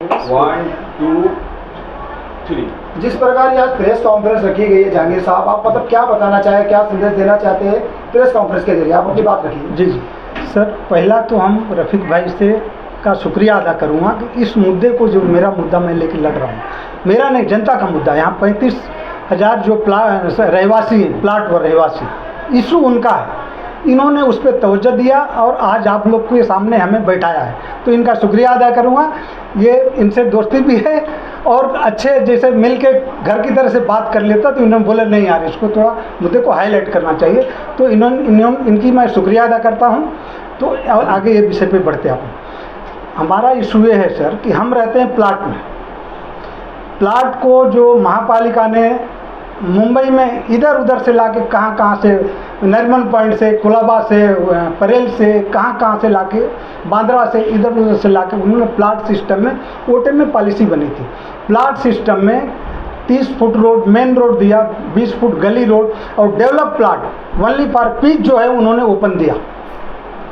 1, 2, 3। जिस प्रकार ये आज प्रेस कॉन्फ्रेंस रखी गई है, जहांगीर साहब, आप मतलब क्या बताना चाहे, क्या संदेश देना चाहते हैं प्रेस कॉन्फ्रेंस के जरिए? आप अपनी बात रखिए। जी सर, पहला तो हम रफ़ीक भाई से का शुक्रिया अदा करूँगा कि इस मुद्दे को, जो मेरा मुद्दा मैं लेकर लड़ रहा हूँ, मेरा नहीं जनता का मुद्दा। यहाँ 35,000 जो रहवासी हैं, प्लाट व रहवासी, इशू उनका है। इन्होंने उस पर तवज्जो दिया और आज आप लोग के सामने हमें बैठाया है, तो इनका शुक्रिया अदा करूँगा। ये इनसे दोस्ती भी है और अच्छे जैसे मिल के घर की तरह से बात कर लेता, तो इन्होंने बोला नहीं यार, इसको थोड़ा मुद्दे को हाईलाइट करना चाहिए, तो इनकी मैं शुक्रिया अदा करता हूँ। तो आगे ये विषय पे बढ़ते हैं। हमारा इशू ये है सर कि हम रहते हैं प्लाट में। प्लाट को जो महापालिका ने मुंबई में इधर उधर से लाके, कहाँ से, नरीमन पॉइंट से, कुलाबा से, परेल से, कहाँ से लाके, बांद्रा से, इधर उधर से लाके उन्होंने प्लाट सिस्टम में, ओटे में पॉलिसी बनी थी। प्लाट सिस्टम में 30 फुट रोड, मेन रोड दिया, 20 फुट गली रोड और develop plot only for pitch जो है उन्होंने ओपन दिया।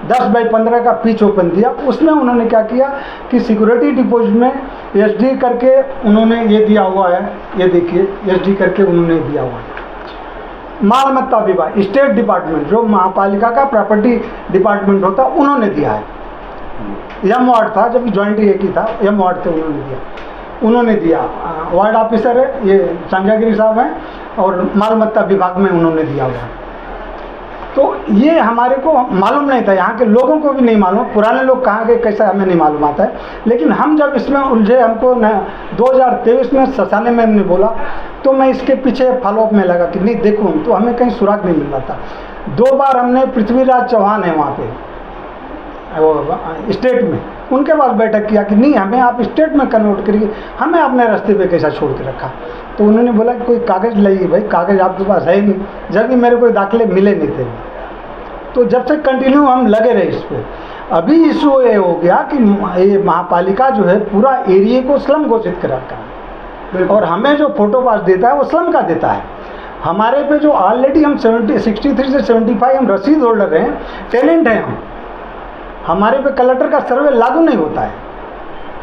10 बाई 15 का पिच ओपन दिया। उसमें उन्होंने क्या किया कि सिक्योरिटी डिपॉजिट में एसडी करके उन्होंने ये दिया हुआ है, ये देखिए एसडी करके उन्होंने दिया हुआ है। माल मत्ता विभाग, स्टेट डिपार्टमेंट, जो महापालिका का प्रॉपर्टी डिपार्टमेंट होता, उन्होंने दिया है। एम वार्ड था, जब जॉइंट एक ही था, एम वार्ड थे, उन्होंने दिया। वार्ड ऑफिसर है ये संजयगिरी साहब हैं और माल मत्ता विभाग में उन्होंने दिया हुआ है। तो ये हमारे को मालूम नहीं था, यहाँ के लोगों को भी नहीं मालूम, पुराने लोग कहाँ के कैसा हमें नहीं मालूम आता है। लेकिन हम जब इसमें उलझे, हमको 2023 में ससाने में हमने बोला, तो मैं इसके पीछे फॉलोअप में लगा कि नहीं देखूँ, तो हमें कहीं सुराग नहीं मिल रहा था। 2 बार हमने पृथ्वीराज चौहान है वहाँ पे वो स्टेट में, उनके पास बैठक किया कि नहीं हमें आप स्टेट में कन्वर्ट करिए, हमें अपने रास्ते पे कैसा छोड़ के रखा। तो उन्होंने बोला कि कोई कागज़ लाइए। भाई कागज़ आपके पास है ही नहीं, जब भी मेरे कोई दाखिले मिले नहीं थे। तो जब से कंटिन्यू हम लगे रहे इस पर। अभी इशू ये हो गया कि ये महापालिका जो है पूरा एरिया को स्लम घोषित कर रखा है और हमें जो फोटो पास देता है वो स्लम का देता है। हमारे पे जो ऑलरेडी हम 63 से 75 हम रसीद होल्डर हैं, टेनेंट हैं हमारे पे कलेक्टर का सर्वे लागू नहीं होता है।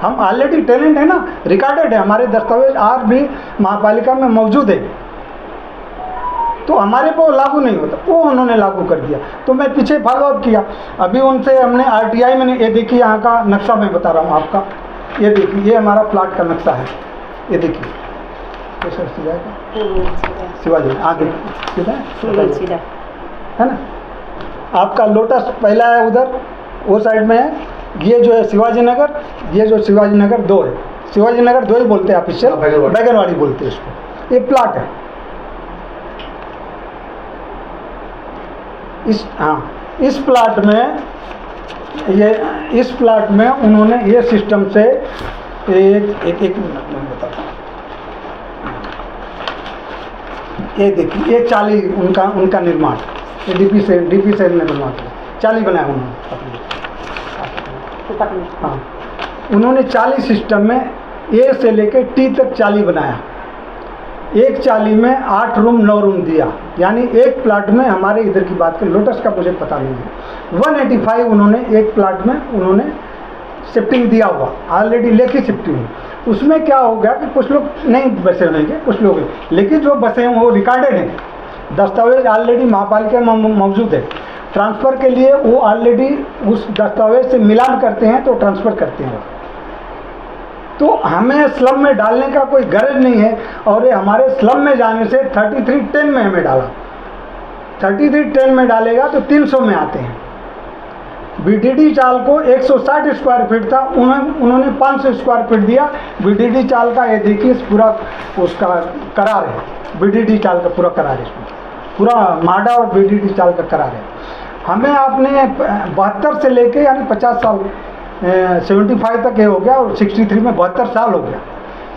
हम ऑलरेडी टेनेंट है ना, रिकॉर्डेड है, हमारे दस्तावेज आज भी महापालिका में मौजूद है, तो हमारे पे लागू नहीं होता, वो उन्होंने लागू कर दिया। तो मैं पीछे फॉलोअप किया। अभी उनसे हमने आरटीआई में, ये देखिए यहाँ का नक्शा मैं बता रहा हूँ आपका, ये देखिए ये हमारा प्लाट का नक्शा है, ये देखिए कैसे शिवाजी आगे सीधा है ना। आपका लोटस पहला है उधर वो साइड में है, ये जो है शिवाजी नगर, ये जो शिवाजी नगर 2 है, शिवाजी नगर 2 ही बोलते हैं ऑफिशियल, बैगनवाड़ी बोलते हैं इसको। ये प्लाट है इस प्लाट में उन्होंने ये सिस्टम से एक मिनट में बता, ये देखिए ये 40 उनका निर्माण, ये डीपी से निर्माण 40 बनाया उन्होंने। हाँ, उन्होंने 40 सिस्टम में ए से लेकर टी तक 40 बनाया। एक 40 में 8 रूम 9 रूम दिया, यानी एक प्लाट में, हमारे इधर की बात करें, लोटस का मुझे पता नहीं है, 185 उन्होंने एक प्लाट में उन्होंने शिफ्टिंग दिया हुआ, ऑलरेडी लेके शिफ्टिंग। उसमें क्या हो गया कि कुछ लोग नहीं बसे होंगे, कुछ लोग, लेकिन जो बसे हैं वो रिकॉर्डेड हैं, दस्तावेज ऑलरेडी महापालिका में मौजूद है। ट्रांसफ़र के लिए वो ऑलरेडी उस दस्तावेज से मिलान करते हैं तो ट्रांसफ़र करते हैं। तो हमें स्लम में डालने का कोई गरज नहीं है, और ये हमारे स्लम में जाने से 3310 में हमें डाला। 3310 में डालेगा तो 300 में आते हैं। बीडीडी चाल को 160 स्क्वायर फीट था, उन्होंने 500 स्क्वायर फीट दिया। बीडीडी चाल का ये देखिए पूरा उसका करार है, बीडीडी चाल का पूरा करार है, इसमें पूरा माडा और बीडीडी चाल का करार है। हमें आपने 72 से लेके यानी 50 साल 75 तक ये हो गया, और 63 में 72 साल हो गया।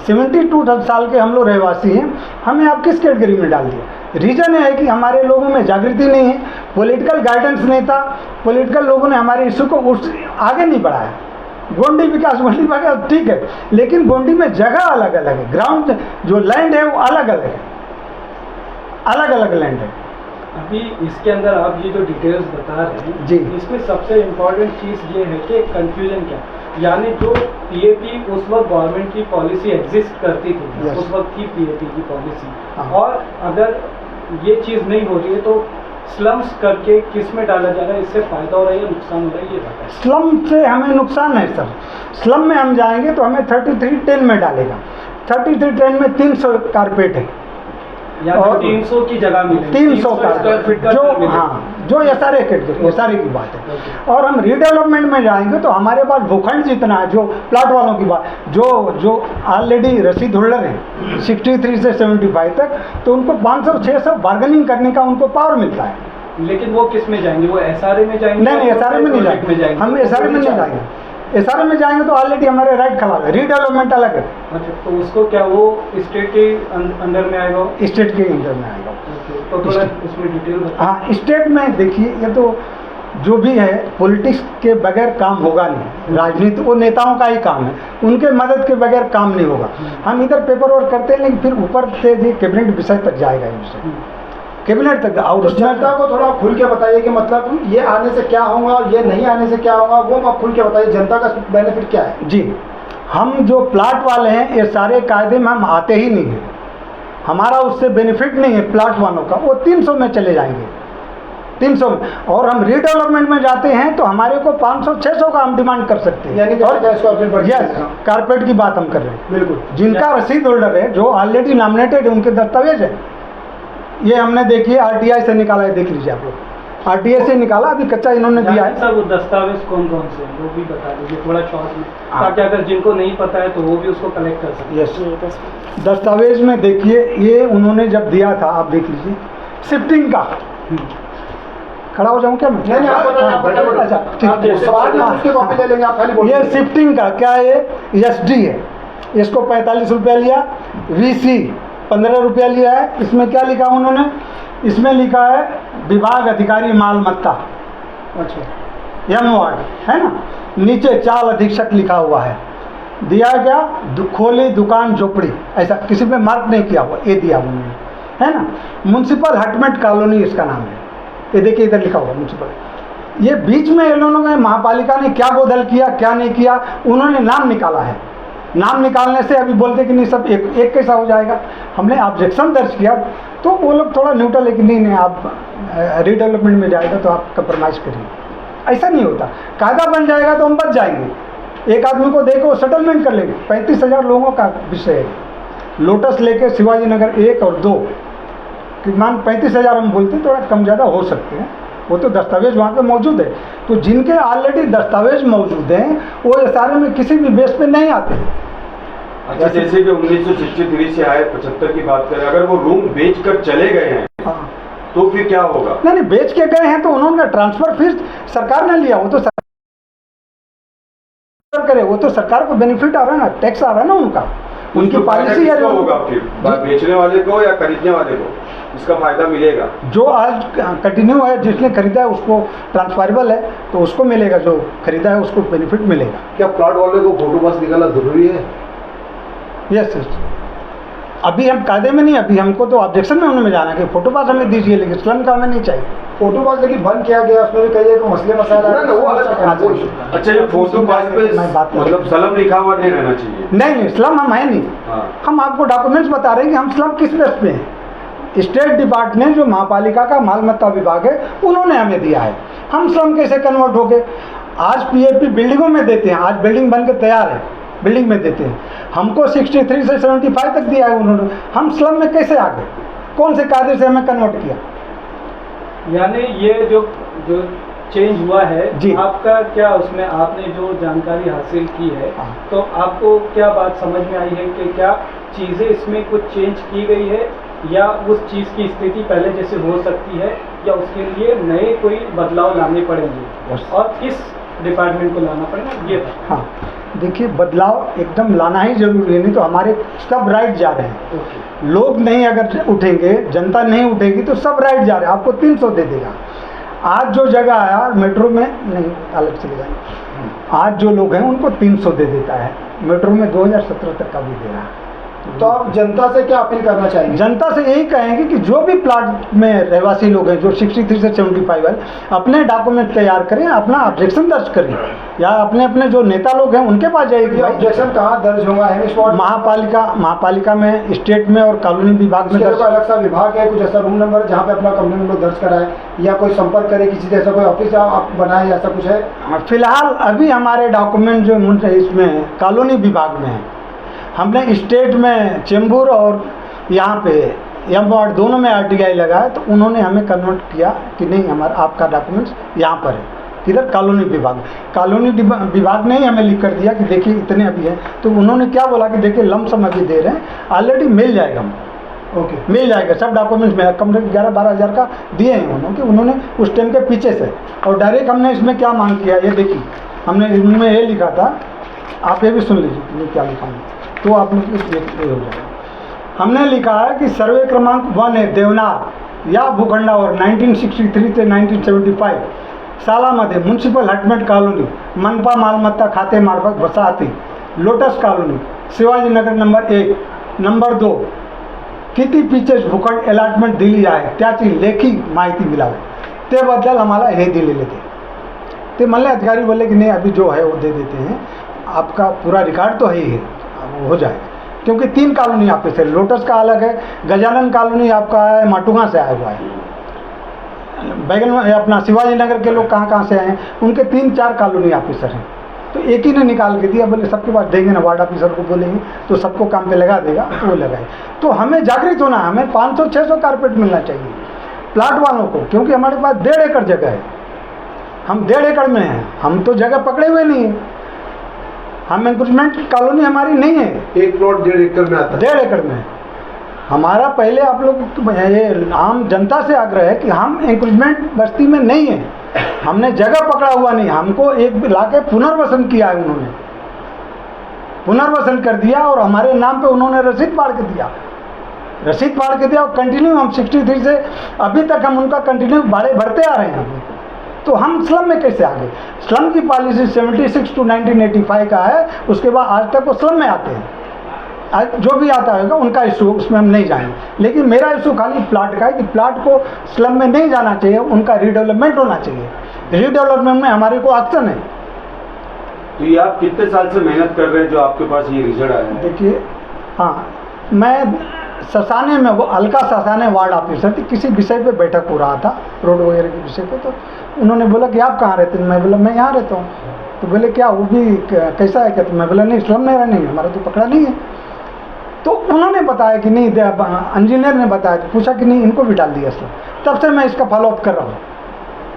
72 साल के हम लोग रहवासी हैं, हमें आप किस कैटेगरी में डाल दिया? रीज़न है कि हमारे लोगों में जागृति नहीं है, पॉलिटिकल गाइडेंस नहीं था, पॉलिटिकल लोगों ने हमारे इशू को आगे नहीं बढ़ाया। गोंडी विकास ठीक है, लेकिन गोंडी में जगह अलग अलग है, ग्राउंड जो लैंड है वो अलग अलग है, अलग अलग लैंड है। अभी इसके अंदर आप ये जो डिटेल्स बता रहे हैं जी, इसमें सबसे इम्पोर्टेंट चीज़ ये है कि कंफ्यूजन क्या, यानी जो पीएपी उस वक्त गवर्नमेंट की पॉलिसी एग्जिस्ट करती थी, Yes. उस वक्त की पीएपी की पॉलिसी, हाँ। और अगर ये चीज़ नहीं हो रही है तो स्लम्स करके किस में डाला जा रहा है, इससे फायदा हो रहा है या नुकसान हो रहा है, ये बताएं। स्लम से हमें नुकसान है सर। स्लम में हम जाएंगे तो हमें 3310 में डालेगा। 3310 में 300 कारपेट है या और 300 की जगह मिले, 300 स्क्वायर फीट का जो मिले। हाँ जो एसआरए की बात है। और हम रीडेवलपमेंट में जाएंगे तो हमारे पास भूखंड जितना है, जो प्लाट वालों की बात, जो ऑलरेडी रसीद होल्डर हैं 63 से 75 तक, तो उनको 500-600 बार्गेनिंग करने का उनको पावर मिलता है। लेकिन वो किस में जाएंगे, वो एसआरए में जाएंगे? नहीं एसआरए में नहीं प्रोजेक्ट जाएंगे, हम एसआरए में नहीं जाएंगे। एसआरए में जाएंगे तो ऑलरेडी हमारे राइट खराब है, रीडेवलपमेंट अलग है, अच्छा, तो उसको क्या वो स्टेट के अंडर में आएगा? स्टेट के अंदर में आएगा। तो थोड़ा इसमें डिटेल बताएं। हाँ स्टेट में देखिए, ये तो जो भी है पॉलिटिक्स के बगैर काम होगा नहीं, राजनीति वो नेताओं का ही काम है, उनके मदद के बगैर काम नहीं होगा। हम इधर पेपर वर्क करते हैं लेकिन फिर ऊपर से भी कैबिनेट विषय तक जाएगा, ये विषय कैबिनेट तक। और तो जनता को थोड़ा खुल के बताइए कि मतलब ये आने से क्या होगा और ये नहीं आने से क्या होगा, वो आप खुल के बताइए, जनता का बेनिफिट क्या है। जी, हम जो प्लाट वाले हैं ये सारे कायदे में हम आते ही नहीं हैं, हमारा उससे बेनिफिट नहीं है प्लाट वालों का, वो 300 में चले जाएंगे, 300 में। और हम रीडेवलपमेंट में जाते हैं तो हमारे को 500-600 का हम डिमांड कर सकते हैं। यानी यस, कारपेट की बात हम कर रहे हैं। बिल्कुल, जिनका रसीद होल्डर है, जो ऑलरेडी नॉमिनेटेड है, उनके दस्तावेज है। ये हमने देखिए आरटीआई से निकाला है, देख लीजिए आप लोग, आरटीआई से निकाला, अभी कच्चा इन्होंने दिया है। सर वो दस्तावेज कौन कौन से हैं वो भी बता दीजिए थोड़ा शॉर्ट में, हाँ। ताकि अगर जिनको नहीं पता है तो वो भी उसको कलेक्ट कर सकें। यस, दस्तावेज में देखिए, ये उन्होंने जब दिया था, आप देख लीजिए, शिफ्टिंग का। खड़ा हो जाऊं क्या मैं? नहीं, आप बताइए, आप बताइए। अच्छा, ठीक आप है। जैसे सवाल में उसके कॉपी ले लेंगे, आप खाली बोलिए। ये शिफ्टिंग का क्या है, एसडी है, इसको 45 रुपया लिया। वीसी 15 रुपया लिया है। इसमें क्या लिखा उन्होंने, इसमें लिखा है विभाग अधिकारी मालमत्ता, अच्छा, एम वार्ड है ना, नीचे चाल अधीक्षक लिखा हुआ है। दिया क्या, खोली दुकान झोपड़ी, ऐसा किसी पे मार्क नहीं किया हुआ, ये दिया उन्होंने, है ना। म्यूनसिपल हटमेंट कॉलोनी इसका नाम है, ये देखिए इधर लिखा हुआ म्यूनसिपल। ये बीच में इन लोगों ने, महापालिका ने क्या गोदल किया क्या नहीं किया, उन्होंने नाम निकाला है। नाम निकालने से अभी बोलते कि नहीं सब एक कैसा हो जाएगा। हमने ऑब्जेक्शन दर्ज किया तो वो लोग थोड़ा न्यूट्रल है कि नहीं आप रीडेवलपमेंट में जाएगा तो आप कंप्रोमाइज़ करिए। ऐसा नहीं होता, कायदा बन जाएगा तो हम बच जाएंगे। एक आदमी को देखो सेटलमेंट कर लेंगे। 35,000 लोगों का विषय है। लोटस लेके शिवाजी नगर 1 और 2 कि मान 35,000 हम बोलते हैं, थोड़ा कम ज़्यादा हो सकते हैं, वो तो दस्तावेज वहाँ पे मौजूद है। तो जिनके ऑलरेडी दस्तावेज मौजूद हैं वो एसआरए में किसी भी बेस पे नहीं आते हैं। अच्छा, जैसे कि 1963 से आए 75 की बात करें, अगर वो रूम बेचकर चले गए हैं हाँ, तो फिर क्या होगा? नहीं बेच के गए हैं तो उन्होंने ट्रांसफर फीस सरकार ने लिया, वो तो सरकार करे, वो तो सरकार को बेनिफिट आ रहा है ना, टैक्स आ रहा है ना उनका, उनकी उसको फायदा पॉलिसी है। किसको होगा फिर, बेचने वाले को या खरीदने वाले को इसका फायदा मिलेगा? जो आज कंटिन्यू है, जिसने खरीदा है उसको ट्रांसफरेबल है तो उसको मिलेगा, जो खरीदा है उसको बेनिफिट मिलेगा। क्या प्लॉट वाले को फोटो पास निकालना जरूरी है? यस यस, अभी हम कायदे में नहीं, अभी हमको तो ऑब्जेक्शन में उन्होंने जाना कि फोटो पास हमें दीजिए, लेकिन स्लम का हमें नहीं चाहिए। फोटो पास लेकिन बंद किया गया, उसमें भी कई तो मसले मसाला ना, वो अलग है। अच्छा, ये फोटो पास पे मैं बात कर रहा हूँ। मतलब सलम लिखा हुआ नहीं रहना चाहिए? नहीं स्लम हम है नहीं। हाँ। हम आपको डॉक्यूमेंट्स बता रहे हैं कि हम स्लम किस बेस पे हैं। स्टेट डिपार्टमेंट जो महापालिका का मालमत्ता विभाग है उन्होंने हमें दिया है, हम स्लम कैसे कन्वर्ट हो गए। आज पीएपी बिल्डिंगों में देते हैं, आज बिल्डिंग बन के तैयार है, बिल्डिंग में देते हैं। हमको 63 से 75 तक दिया है उन्होंने, हम स्लम में कैसे आ गए, कौन से कायदे से हमें कन्वर्ट किया। यानी ये जो चेंज हुआ है जी। आपका, क्या उसमें आपने जो जानकारी हासिल की है हाँ। तो आपको क्या बात समझ में आई है कि क्या चीज़ें इसमें कुछ चेंज की गई है, या उस चीज़ की स्थिति पहले जैसे हो सकती है, या उसके लिए नए कोई बदलाव लाने पड़ेंगे Yes. और किस डिपार्टमेंट को लाना पड़ेगा, ये हाँ देखिए, बदलाव एकदम लाना ही जरूरी है, नहीं तो हमारे सब राइट जा रहे हैं। ओके। लोग नहीं अगर उठेंगे, जनता नहीं उठेगी तो सब राइट जा रहे हैं। आपको 300 दे देगा। आज जो जगह आया मेट्रो में, नहीं अलग चले जाएंगे, आज जो लोग हैं उनको 300 दे देता है, मेट्रो में 2017 तक का भी दे रहा है। तो आप जनता से क्या अपील करना चाहेंगे? जनता से यही कहेंगे कि जो भी प्लाट में रहवासी लोग हैं जो 63 से 75 है, अपने डॉक्यूमेंट तैयार करें, अपना ऑब्जेक्शन दर्ज करें, या अपने अपने जो नेता लोग हैं उनके पास जाइए। ऑब्जेक्शन कहाँ दर्ज होगा? महापालिका में, स्टेट में और कॉलोनी विभाग में दर्ज। अलग सा विभाग है, कुछ ऐसा रूम नंबर जहाँ पे अपना कंप्लेंट लोग दर्ज कराए, या कोई संपर्क करे किसी से, ऐसा कोई ऑफिस आप बनाए, ऐसा कुछ है? फिलहाल अभी हमारे डॉक्यूमेंट जो इसमें कॉलोनी विभाग में है, हमने स्टेट में चेंबूर और यहाँ पे एम वार्ड दोनों में RTI लगाया, तो उन्होंने हमें कन्वर्ट किया कि नहीं हमारा आपका डॉक्यूमेंट्स यहाँ पर है, किधर? कॉलोनी विभाग ने ही हमें लिख कर दिया कि देखिए इतने अभी हैं। तो उन्होंने क्या बोला कि देखिए लमसम अभी दे रहे हैं, ऑलरेडी मिल जाएगा हमको। ओके, मिल जाएगा सब डॉक्यूमेंट्स में। कम से 11-12 हज़ार का दिए हैं उन्होंने उस टाइम के पीछे से। और डायरेक्ट हमने इसमें क्या मांग किया, ये देखिए हमने इनमें ये लिखा था, आप ये भी सुन लीजिए क्या लिखा है, तो आप लोग हो जाएगा। हमने लिखा है कि सर्वे क्रमांक 1 है देवनार या भूखंडावर 1963 ते 1975 सालामध्ये म्युन्सिपल हटमेंट कॉलोनी मनपा मालमत्ता खातेमार्फत वसाहती lotus colony Shivajinagar number 1 number 2 किती पीचेस भूखंड अलॉटमेंट दिली आहे त्याची लेखी माहिती मिळावी, त्याबद्दल आम्हाला हे दिलेले ते म्हणले अधिकारी बोले कि नहीं अभी जो है वो दे देते हैं, आपका पूरा रिकॉर्ड तो है ही है, अब हो जाएगा। क्योंकि 3 कॉलोनी यहाँ पे से, लोटस का अलग है, गजानन कॉलोनी आपका है माटुंगा से आया हुआ है, बैगन में अपना शिवाजी नगर के लोग कहाँ से आए हैं, उनके 3-4 कॉलोनी ऑफिसर हैं। तो एक ही ने निकाल के दिया, बोले सबके पास देंगे ना, वार्ड ऑफिसर को बोलेंगे तो सबको काम पे लगा देगा, तो वो लगाए। तो हमें जागृत होना है, हमें 500-600 कारपेट मिलना चाहिए प्लाट वालों को, क्योंकि हमारे पास 1.5 एकड़ जगह है, हम 1.5 एकड़ में हैं, हम तो जगह पकड़े हुए नहीं हैं, हम इंक्रोचमेंट कॉलोनी हमारी नहीं है। एक प्लॉट 1.5 एकड़ में आता है। 1.5 एकड़ में हमारा। पहले आप लोग ये आम जनता से आग्रह है कि हम इंक्रोचमेंट बस्ती में नहीं है, हमने जगह पकड़ा हुआ नहीं, हमको एक ला के पुनर्वसन किया है, उन्होंने पुनर्वसन कर दिया और हमारे नाम पे उन्होंने रसीद फाड़ के दिया और कंटिन्यू हम 63 से अभी तक हम उनका कंटिन्यू भाड़े भरते आ रहे हैं। तो हम स्लम में कैसे आ गए? स्लम की पॉलिसी 76 to 1985 का है, उसके बाद आज तक वो स्लम में आते हैं। आज जो भी आता होगा उनका इशू, उसमें हम नहीं जाएंगे, लेकिन मेरा इशू खाली प्लाट का है कि प्लाट को स्लम में नहीं जाना चाहिए, उनका रीडेवलपमेंट होना चाहिए। रीडेवलपमेंट में हमारे को एक्शन है। तो ये आप कितने साल से मेहनत कर रहे हैं जो आपके पास ये रिजल्ट आया है? देखिए, हाँ, मैं ससाने में, वो अलका ससाने वार्ड ऑफिसर थी, किसी विषय पे बैठक हो रहा था रोड वगैरह के विषय पे, तो उन्होंने बोला कि आप कहाँ रहते हैं? मैं बोला मैं यहाँ रहता हूँ। तो बोले क्या वो भी कैसा है क्या? तो मैं बोला नहीं, स्लम में रहने में हमारा तो पकड़ा नहीं है। तो उन्होंने बताया कि नहीं, इंजीनियर ने बताया, तो पूछा कि नहीं इनको भी डाल दिया स्लम। तब से मैं इसका फॉलोअप कर रहा हूँ।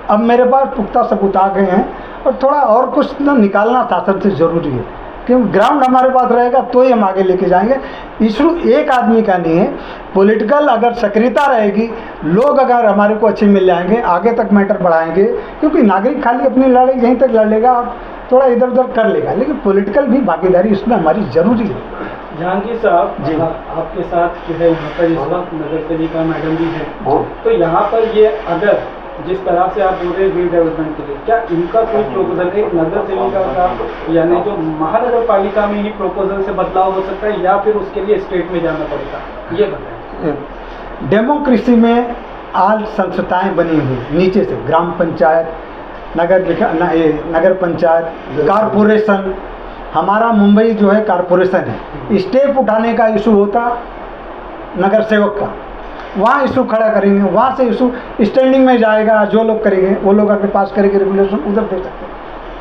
अब मेरे पास पुख्ता सबूत आ गए हैं और थोड़ा और कुछ ना निकालना शासन से ज़रूरी है, क्योंकि ग्राउंड हमारे पास रहेगा तो ही हम आगे लेके जाएंगे। इशू एक आदमी का नहीं है, पॉलिटिकल अगर सक्रियता रहेगी, लोग अगर हमारे को अच्छे मिल जाएंगे, आगे तक मैटर बढ़ाएंगे, क्योंकि नागरिक खाली अपनी लड़ाई यहीं तक लड़ लेगा और थोड़ा इधर उधर कर लेगा, लेकिन पॉलिटिकल भी भागीदारी इसमें हमारी ज़रूरी है। जहांगीर साहब जी, आपके साथ जो है यहाँ पर इस वक्त नगर सेविका मैडम भी है, तो यहाँ पर ये अगर जिस तरह से आप बोल रहे हैं रीडेवलपमेंट के लिए, क्या इनका कोई प्रोपोजल है नगर सेविका का, यानी जो महानगर पालिका में ही प्रोपोजल से बदलाव हो सकता है, या फिर उसके लिए स्टेट में जाना पड़ेगा? ये बताएं। डेमोक्रेसी में आज संस्थाएं बनी हुई नीचे से, ग्राम पंचायत, नगर पंचायत, कारपोरेशन। हमारा मुंबई जो है कारपोरेशन है, स्टेप उठाने का इशू होता नगर सेवक का, वहाँ इशू खड़ा करेंगे, वहाँ से इशू स्टैंडिंग में जाएगा, जो लोग करेंगे वो लोग अगर पास करेंगे रेगुलेशन, उधर दे सकते हैं।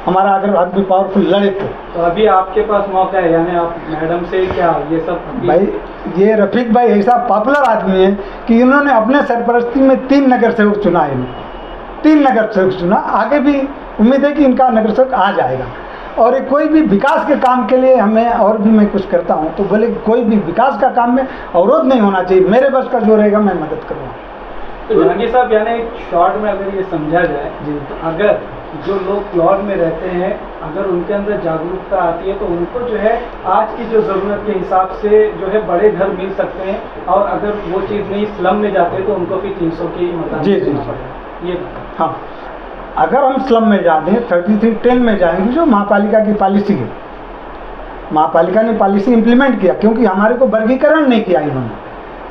हमारा अगर आदमी पावरफुल लड़े तो अभी आपके पास मौका है, यानी आप मैडम से क्या ये सब भाई, ये रफीक भाई ऐसा पॉपुलर आदमी है कि इन्होंने अपने सरपरस्ती में 3 नगर सेवक चुना है, 3 नगर सेवक चुना। आगे भी उम्मीद है कि इनका नगर सेवक आ जाएगा। और कोई भी विकास के काम के लिए हमें, और भी मैं कुछ करता हूँ तो बोले कोई भी विकास का काम में अवरोध नहीं होना चाहिए, मेरे बस का जो रहेगा मैं मदद करूँगा। तो जहांगीर साहब, यानी एक शॉर्ट में अगर ये समझा जाए जी, तो अगर जो लोग प्लॉट में रहते हैं, अगर उनके अंदर जागरूकता आती है तो उनको जो है आज की जो ज़रूरत के हिसाब से जो है बड़े घर मिल सकते हैं, और अगर वो चीज़ नहीं स्लम में जाते तो उनको फिर 300 की मदद जी, ये हाँ, अगर हम स्लम में जाते हैं 3310 में जाएंगे, जो महापालिका की पॉलिसी है, महापालिका ने पॉलिसी इम्प्लीमेंट किया, क्योंकि हमारे को वर्गीकरण नहीं किया इन्होंने।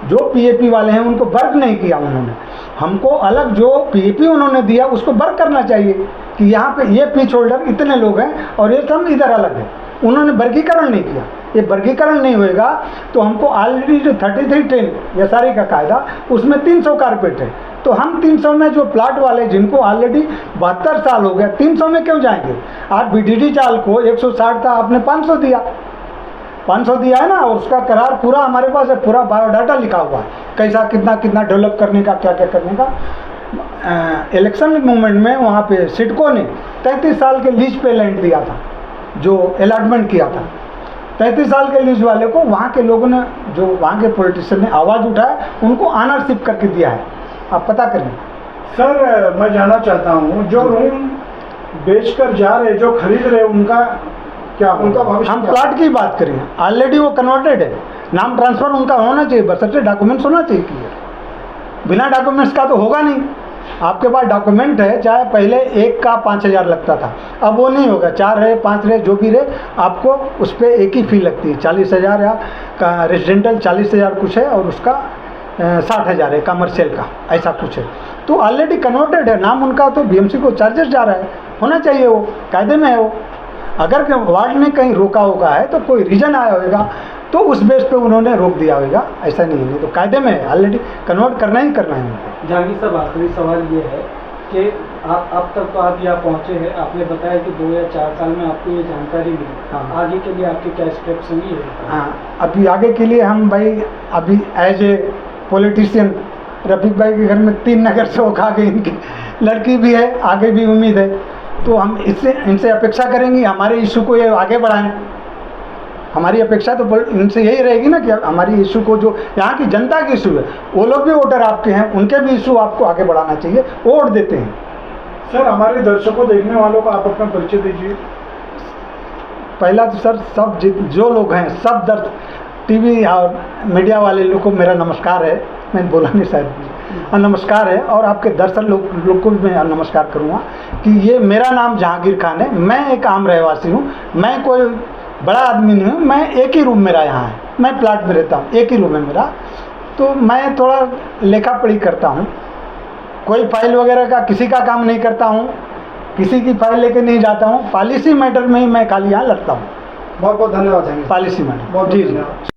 जो पीएपी वाले हैं उनको वर्ग नहीं किया उन्होंने, हमको अलग जो पीएपी उन्होंने दिया उसको वर्ग करना चाहिए कि यहाँ पे ये पिच होल्डर इतने लोग हैं और ये सब इधर अलग है। उन्होंने वर्गीकरण नहीं किया। ये वर्गीकरण नहीं होएगा तो हमको ऑलरेडी जो 3310 एसआरई का कायदा उसमें 300 कारपेट है, तो हम 300 में जो प्लाट वाले जिनको ऑलरेडी 72 साल हो गया 300 में क्यों जाएंगे। आज बीडीडी चाल को 160 था, आपने 500 दिया, 500 दिया है ना, और उसका करार पूरा हमारे पास है, पूरा बायोडाटा लिखा हुआ है कैसा कितना कितना डेवलप करने का, क्या क्या करने का। इलेक्शन मूवमेंट में वहाँ पे सिडको ने 33 साल के लीज पे लैंड दिया था, जो अलॉटमेंट किया था 33 साल के लीज वाले को वहाँ के लोगों ने, जो वहाँ के पॉलिटिशियन ने आवाज़ उठाया, उनको ऑनरशिप करके दिया है। आप पता करें सर। मैं जानना चाहता हूँ जो रूम बेचकर जा रहे, जो खरीद रहे, उनका क्या, उनका भविष्य? हम प्लाट की बात करें, ऑलरेडी वो कन्वर्टेड है, नाम ट्रांसफर उनका होना चाहिए, बस अच्छे डॉक्यूमेंट्स होना चाहिए क्लियर। बिना डॉक्यूमेंट्स का तो होगा नहीं। आपके पास डॉक्यूमेंट है, चाहे पहले एक का 5000 लगता था, अब वो नहीं होगा, 4 रहे 5 रहे जो भी रहे, आपको उस पर एक ही फी लगती है 40,000, या का रेजिडेंटल 40,000 कुछ है और उसका 60,000 है कमर्शियल का, ऐसा कुछ है। तो ऑलरेडी कन्वर्टेड है, नाम उनका तो बीएमसी को चार्जेस जा रहा है, होना चाहिए, वो कायदे में है। वो अगर वार्ड ने कहीं रोका होगा है तो कोई रीजन आया होगा तो उस बेस पे उन्होंने रोक दिया होगा, ऐसा नहीं तो कायदे में है, ऑलरेडी कन्वर्ट करना ही करना है उनको। जहांगीर साहब, आखिरी सवाल ये है कि अब तक तो आप यहाँ पहुँचे हैं, आपने बताया कि 2 या 4 साल में आपको ये जानकारी मिली। हाँ। आगे के लिए आपके क्या स्टेप्स होंगे? हाँ, अभी आगे के लिए हम भाई अभी एज ए पॉलिटिशियन, रफीक भाई के घर में 3 नगर सेवक आ गए, इनकी लड़की भी है, आगे भी उम्मीद है, तो हम इनसे अपेक्षा करेंगे हमारे इशू को ये आगे बढ़ाएं। हमारी अपेक्षा तो इनसे यही रहेगी ना कि हमारी इशू को, जो यहाँ की जनता की इशू है, वो लोग भी वोटर आपके हैं, उनके भी इशू आपको आगे बढ़ाना चाहिए, वोट देते हैं। सर, हमारे दर्शकों, देखने वालों को आप अपना परिचय दीजिए। पहला तो सर, सब जो लोग हैं, सब टीवी और मीडिया वाले लोग को मेरा नमस्कार है, मैं बोला नहीं शायद, नमस्कार है। और आपके दर्शक लोग को भी मैं नमस्कार करूँगा कि ये मेरा नाम जहांगीर खान है, मैं एक आम रहवासी हूँ, मैं कोई बड़ा आदमी नहीं हूँ, मैं एक ही रूम मेरा यहाँ है, मैं प्लाट में रहता हूँ, एक ही रूम है मेरा, तो मैं थोड़ा लेखा पढ़ी करता हूँ, कोई फाइल वगैरह का किसी का काम नहीं करता हूँ, किसी की फाइल लेके नहीं जाता हूँ, पॉलिसी मैटर में ही मैं खाली यहाँ लड़ता हूँ। बहुत बहुत धन्यवाद जहांगीर। पॉलिसी मैटर, बहुत जी धन्यवाद।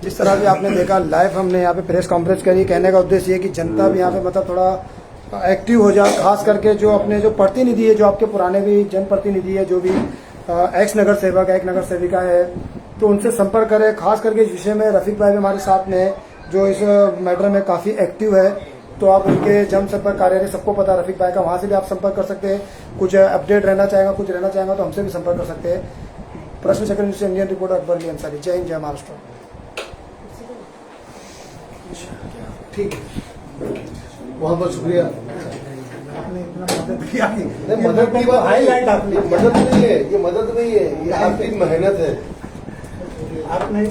जिस तरह भी आपने देखा लाइव, हमने यहाँ पे प्रेस कॉन्फ्रेंस करी। कहने का उद्देश्य ये कि जनता भी यहाँ पे मतलब थोड़ा एक्टिव हो जाए, खास करके जो अपने जो प्रतिनिधि है, जो आपके पुराने भी जनप्रतिनिधि है, जो भी एक्स नगर सेवक है, एक नगर सेविका है, तो उनसे संपर्क करें। खास करके इस विषय में रफीक भाई भी हमारे साथ में जो इस मैटर में काफ़ी एक्टिव है, तो आप उनके जनसंपर्क कार्यालय, सबको पता है रफीक भाई का, वहाँ से भी आप संपर्क कर सकते हैं। कुछ अपडेट रहना चाहेगा, कुछ रहना चाहेगा तो हमसे भी संपर्क कर सकते हैं। प्रश्न चक्र न्यूज़ से इंडियन रिपोर्टर अकबर अली अंसारी। जय हिंद, जय महाराष्ट्र। ठीक है, बहुत बहुत शुक्रिया। आपने इतना मदद किया, नहीं, मदद की बात हाईलाइट आपने, मदद नहीं है, ये मदद नहीं है, ये आपकी मेहनत है। आपने